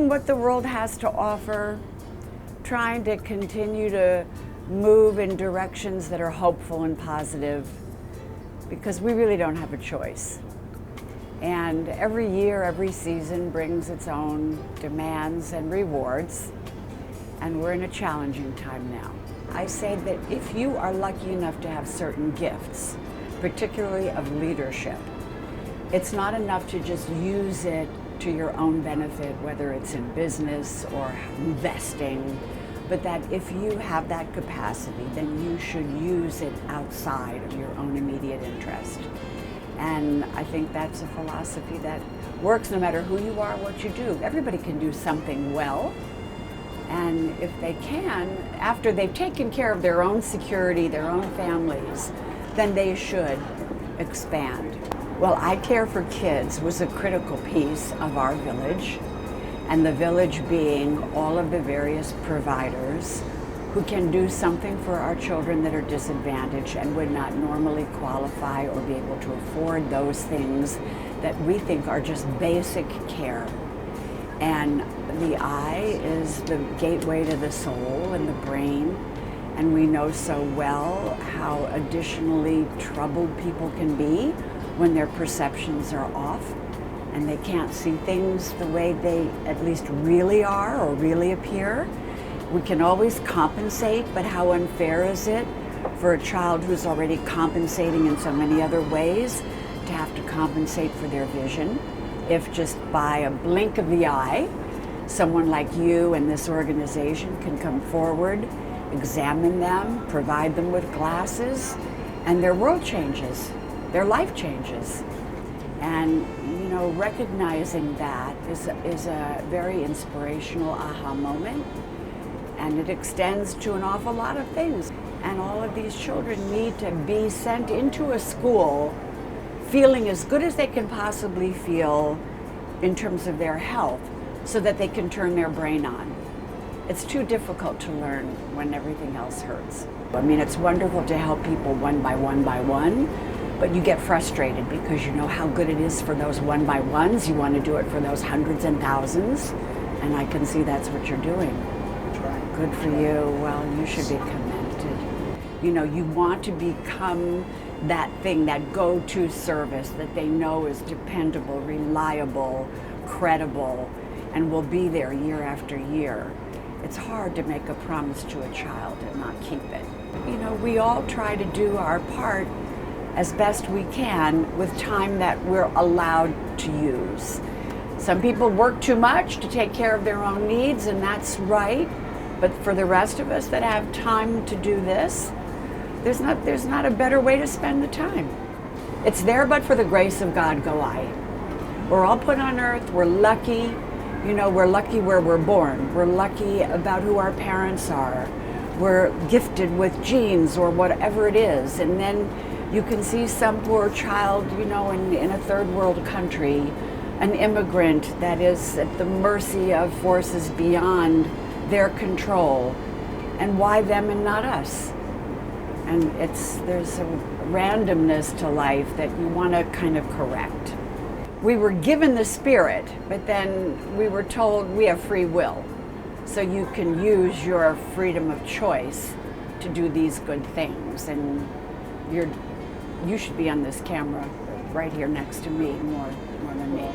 seeing what the world has to offer, trying to continue to move in directions that are hopeful and positive, because we really don't have a choice. And every year, every season brings its own demands and rewards, and we're in a challenging time now. I say that if you are lucky enough to have certain gifts, particularly of leadership, it's not enough to just use it to your own benefit, whether it's in business or investing, but that if you have that capacity, then you should use it outside of your own immediate interest. And I think that's a philosophy that works no matter who you are, what you do. Everybody can do something well. And if they can, after they've taken care of their own security, their own families, then they should expand. Well, I Care for Kids was a critical piece of our village, and the village being all of the various providers who can do something for our children that are disadvantaged and would not normally qualify or be able to afford those things that we think are just basic care. And the eye is the gateway to the soul and the brain, and we know so well how additionally troubled people can be when their perceptions are off and they can't see things the way they at least really are or really appear. We can always compensate, but how unfair is it for a child who's already compensating in so many other ways to have to compensate for their vision? If just by a blink of the eye, someone like you and this organization can come forward, examine them, provide them with glasses, and their world changes, their life changes. And recognizing that is a very inspirational aha moment, and it extends to an awful lot of things. And all of these children need to be sent into a school feeling as good as they can possibly feel in terms of their health, so that they can turn their brain on. It's too difficult to learn when everything else hurts. I mean, it's wonderful to help people one by one, but you get frustrated because you know how good it is for those one by ones. You want to do it for those hundreds and thousands, and I can see that's what you're doing. Good for you. Well, you should be commended. You want to become that thing, that go-to service that they know is dependable, reliable, credible, and will be there year after year. It's hard to make a promise to a child and not keep it. We all try to do our part as best we can with time that we're allowed to use. Some people work too much to take care of their own needs, and that's right. But for the rest of us that have time to do this, there's not a better way to spend the time. It's there, but for the grace of God go I. We're all put on earth, we're lucky. We're lucky where we're born. We're lucky about who our parents are. We're gifted with genes or whatever it is. And then you can see some poor child, in a third world country, an immigrant that is at the mercy of forces beyond their control. And why them and not us? And there's a randomness to life that you want to kind of correct. We were given the Spirit, but then we were told we have free will. So you can use your freedom of choice to do these good things. And you should be on this camera right here next to me more than me.